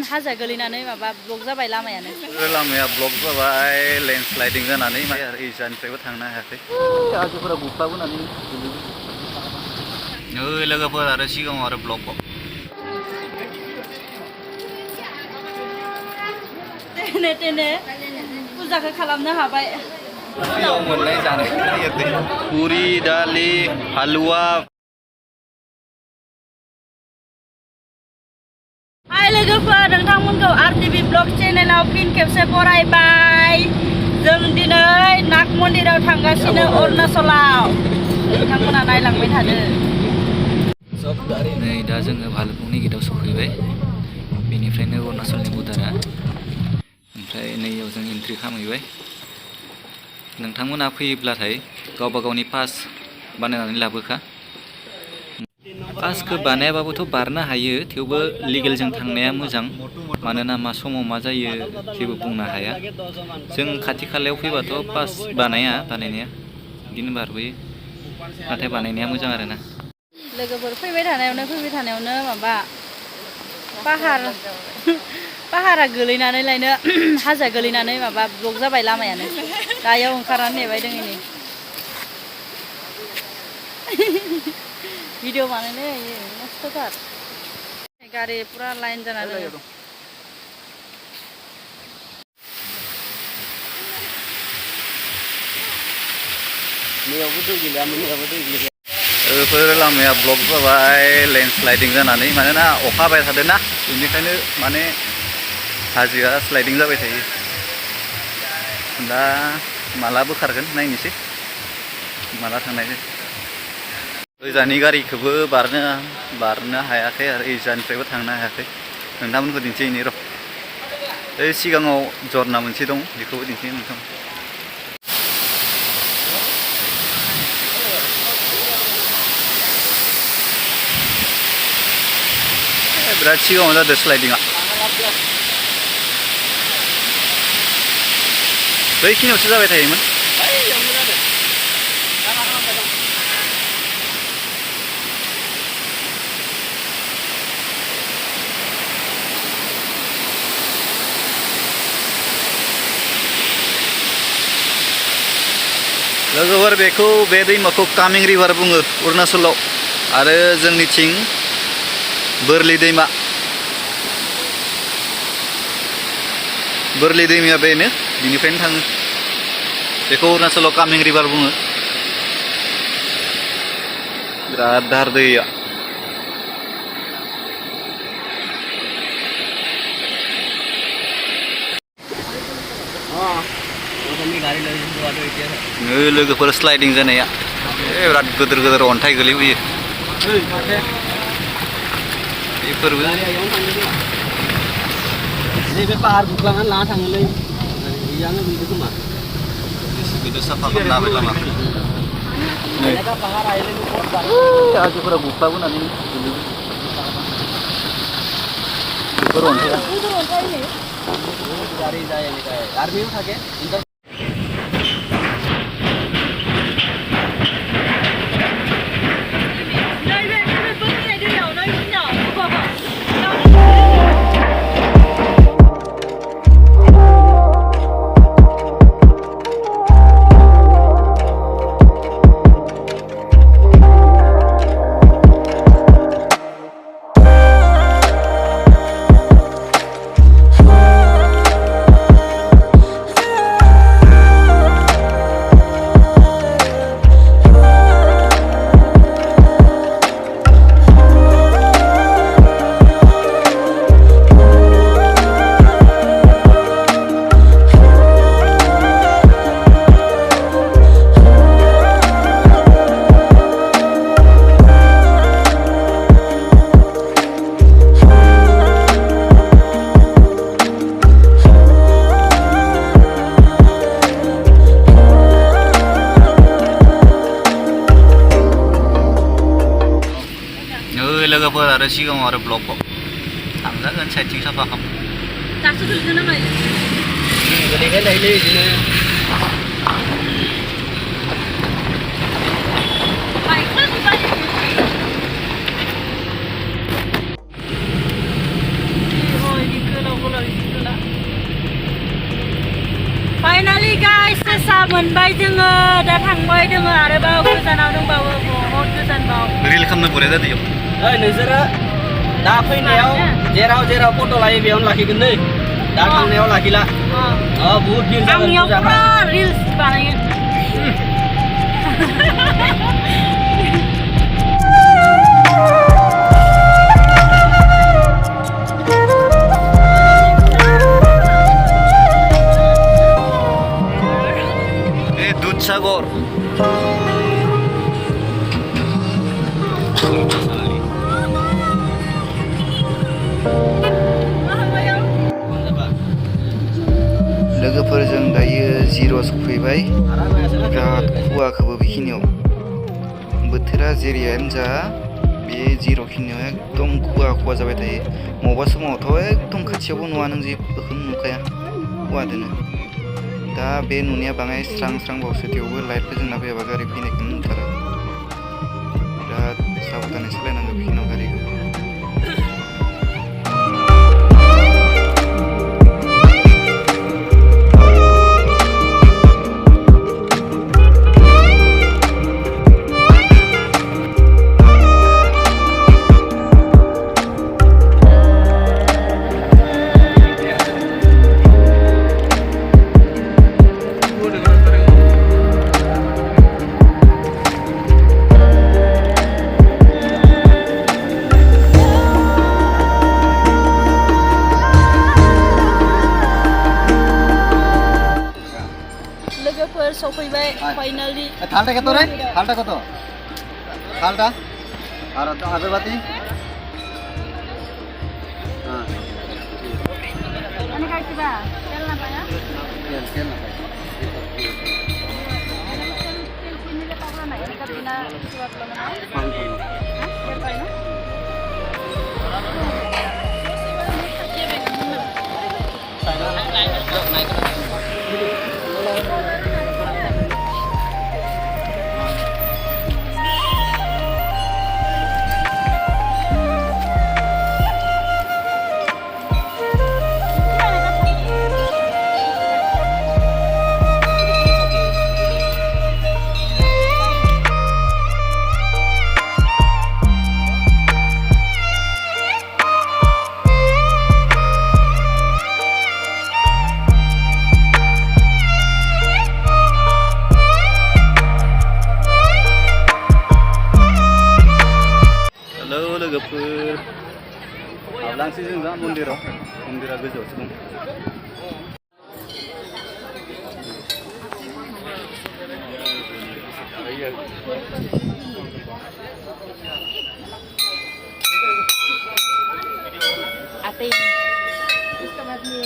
हाजो गोलैनानै माबा ब्लक जाबाय लामायानो लामाया ब्लक जाबाय लेन्डस्लाइडिं जानानै इजानिफ्रायबो थांनो हायाखै हाजोफोरा गुख्लाबोनानै लोगोफोर आरो सिगाङाव आरो ब्लक टेने टेने फुजाखौ खालामनो हाबाय मोननाय जानाय पुरि दालि हालुवा हाय लोगोफोर नोंथांमोनखौ आरटिभि ब्लग चेनेलाव फिन खेबसे बरायबाय जों दिनै नाग मन्दिराव थांगासिनो अरुणाचलाव नोंथांमोना नायलांबाय थादो नै दा जोङो भालुकपुंनि गेटआव सफैबाय बेनिफ्रायनो अरुणाचलनि बुदारा ओमफ्राय नैयाव जों एन्ट्रि खालामहैबाय नोंथांमोना फैयोब्लाथाय गावबा गावनि पास बानायनानै लाबोखा पासखौ बानायाबाबोथ' बारनो हायो थेवबो लिगेलजों थांनाया मोजां मानोना मा समाव मा जायो जेबो बुंनो हाया जों खाथि खालायाव फैबाथ' पास बानाया बानायनाया बिदिनो बारबोयो नाथाय बानायनाया मोजां आरोना लोगोफोर फैबाय थानायावनो माबा पाहारा गोलैनानै लायनो हाजो गोलैनानै माबा ब्लक जाबाय लामायानो दायाव ओंखारनानै नेबाय दोङो नै भिडिअ बानायनो मस्तथार गारि पुरा लाइन जाना दङ बेफोर लामाया ब्लक जाबाय लेन्डस्लाइडिं जानानै मानोना अखा हाबाय थादोंना बेनिखायनो माने हाजोआ स्लाइडिं जाबाय थायो दा माला बोखारगोन नायनोसै माला थांनाय ओजानि गारिखौबो बारनो हायाखै आरो ओजानिफ्रायबो थांनो हायाखै नोंथांमोनखौ दिन्थिहैनि र' ओइ सिगाङाव झरना मोनसे दं बेखौबो दिन्थियो नोंथां बिराद सिगाङाव जादों स्लाइडिंआ बैखिनियावसो जाबाय थायोमोन लोगोफोर बेखौ बे दैमाखौ कामिं रिभार बुङो अरुणाचलाव आरो जोंनिथिं बोरलि दैमा बोरलि दैमाया बेनो बिनिफ्रायनो थाङो बेखौ अरुणाचलाव कामिं रिभार बुङो बिराद दाहार दैया लोगोफोर स्लाइडिं जानाया बिराद गिदिर गिदिर अन्थाइ गोलैबोयो बेफोरबो नैबे पाहार बुख्लांनानै लाना थाङोलै इयानो बिदि खोमा गिदिर साफा खालामना होबाय लामाखौ हाजोफोरा गुख्लाबोनानै बेफोर अन्थाइआ गारि जायो आर्मियाव থাকে लोगोफोर आरो सिगाङाव आरो ब्लक थांजागोन साइडथिं साफा खालाम दासो गोलैदों नामा गोलैगोन दायोलै बिदिनो मोनबाय जोङो दा थांबाय दोङो आरोबाव गोजानाव दंबावो बहुद गोजानबाव रिल खालामनो बरिया जादों इयाव ओइ नोंसोरो दा फैनायाव जेराव जेराव फट' लायो बेयावनो लाखिगोन दै दा थांनायाव लाखिला बहुत भिर जागोन आंनियाव फुजाखा पुरा रिल्स बानायगोन दुधसागर लोगोफोरजों दायो जिर' सफैबाय बिराद खुवाखोबो बेखिनियाव बोथोरा जेरैयानो जा बे जिर' खिनियाव एकदम खुवा जाबाय थायो मबेबा समावथ' एकदम खाथियावबो नुवा नों जेबोखौनो नुखाया खुवादोनो दा बे नुनाया बाङाय स्रां बावसो थेवबो लाइट फोजोंना फैयाबा गारि फैनायखौनो नुथारा बिराद साबधानै सालायनांगौ बेखिनियाव गारिखौ लोगोफोर सफैबाय फाइनाली थालटा कत रे थालटा कत थालटा আর আগরবাতি হ্যাঁ মানে কাইবা তেল না পায়া তেল না তেল কিনলে পাবো না এটা বিনা সুয়াদ লাগে না পান তেল পাই না लोगोफोर हाबलांसै जों दा मन्दिरा गोजौआवसो दं आते इसके बाद ये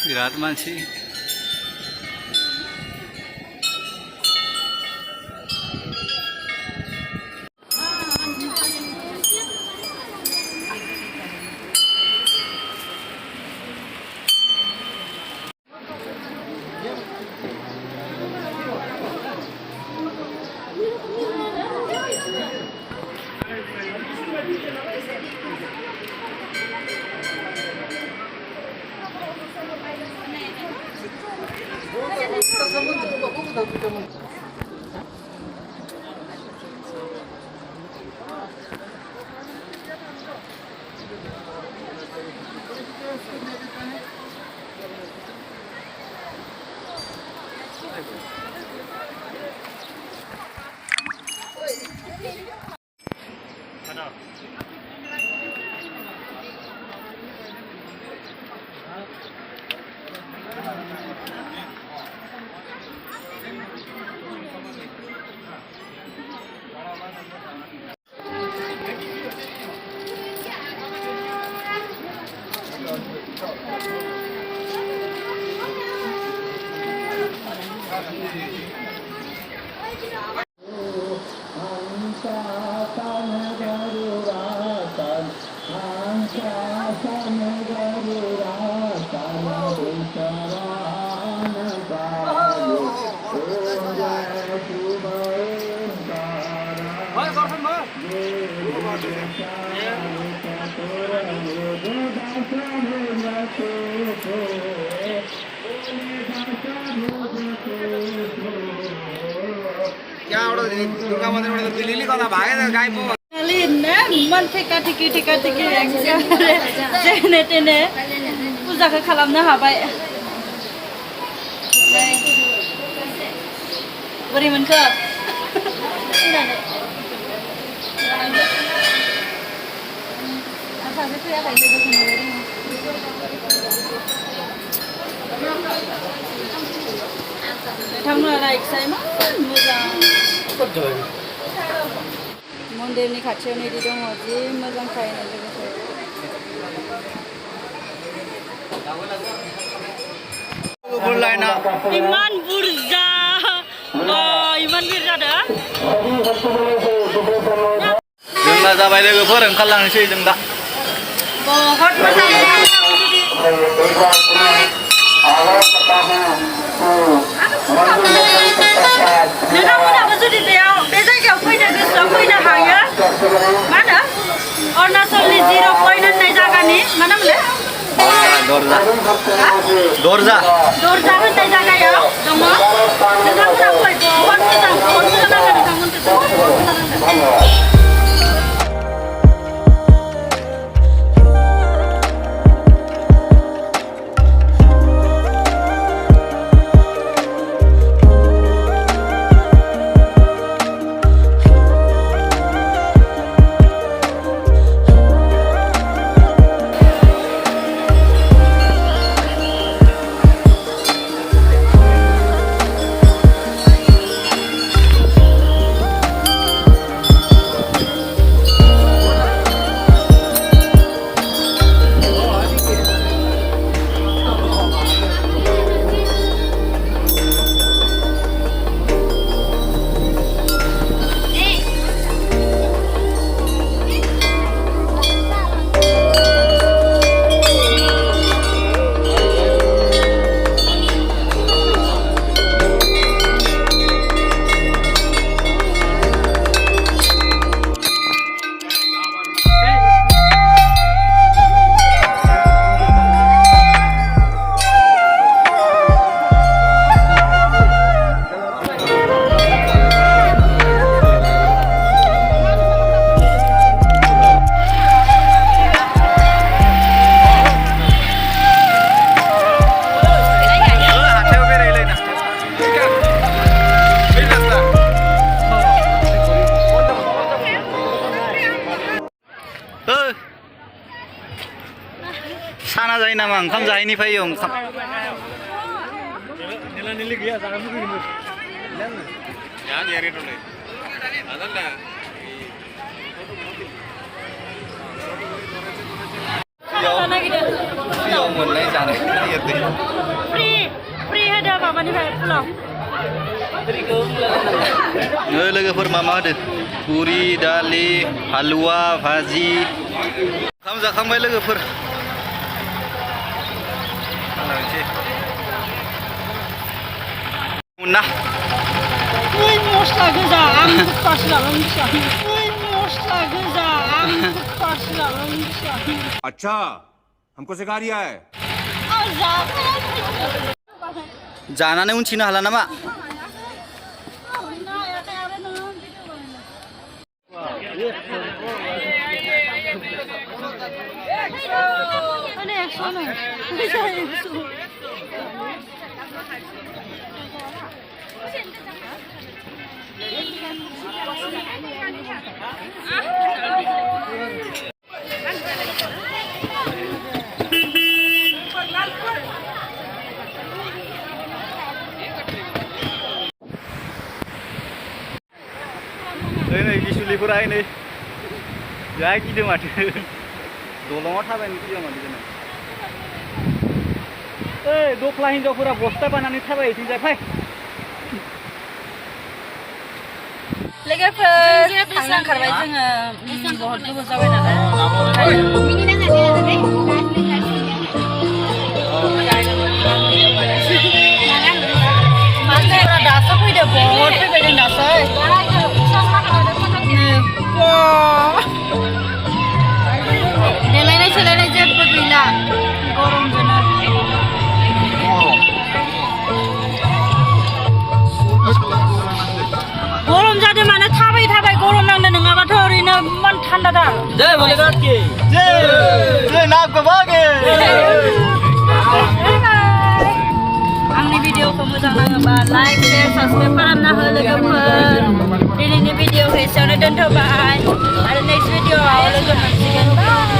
बिराद मानसि क्या आवडत दुर्गा मंदिर मध्ये दिलेली का भागे काय पो Alin na, man teka tiki jene tene puja ka khalamna habai. Bari manka. Apa sih tu ya kayak gitu kemarin. Thamna like saya mah mujang. betul मन्दिरनि खाथियावनो इदि दङ जि मोजां खायनो लोगोसे बुरलायना इमान बुरजा इमान भिर जादों जोंना जाबाय लोगोफोर ओंखारलांनोसै जों दा बहुत मोजां नोंथांमोनाबो जुदि बेयाव बे जायगायाव फैनो गोसोआव फैनो हायो मा होनो अरुणाचलनि 0 पॉइंट होननाय जायगानि मा नामलाय दरजा होननाय जायगायाव दङ नोंथांमोना फै बहुत मोजां नाङो नोंथांमोनखौ बहुत मोजां नाङो साना जायो नामा ओंखाम जाहैनि फैयो ओंखाम मोननाय जानो नागिरदों फ्रि होदो माबानिफ्राय फुलाव लोगोफोर मा होदो पुरि दालि हालुवा भाजि ओंखाम जाखांबाय लोगोफोर ना मस्ला गोजा आं कुक्कासो जानो मिथिया मस्ला गोजा आं कुक्कासो जानो मिथिया अच्छा हमको सिखा रिया है जानानै उनथिनो हाला नामा नै गिसुलिफोरा नै जा गिदों माथो दलङाव थाबायनो गिदों माथो जोंना ओइ दख्ला हिनजावफोरा बस्था बानानै थाबायो थिंजाय फै लोगोफोर थांनो ओंखारबाय जोङो बहुत गोबाव जाबाय नालाय मानसिफोरा दासो फैदो बहुत फैबाय जों दासो देलायनाय सोलायनाय जेबो गैला गरमजोंनो गरम जादों माने थाबाय थाबाय गरम नांदों नङाबाथ' ओरैनो मान थान्दाथार जय भोलेनाथ की जय नाग बाबा की आंनि भिडिअखौ मोजां नाङोबा लाइक शेयार साबस्क्राइब खालामना हो लोगोफोर दिनैनि भिडिअखौ एसेयावनो दोनथ'बाय आरो नेक्स्ट भिडिअआव लोगो मोनसिगोन बाय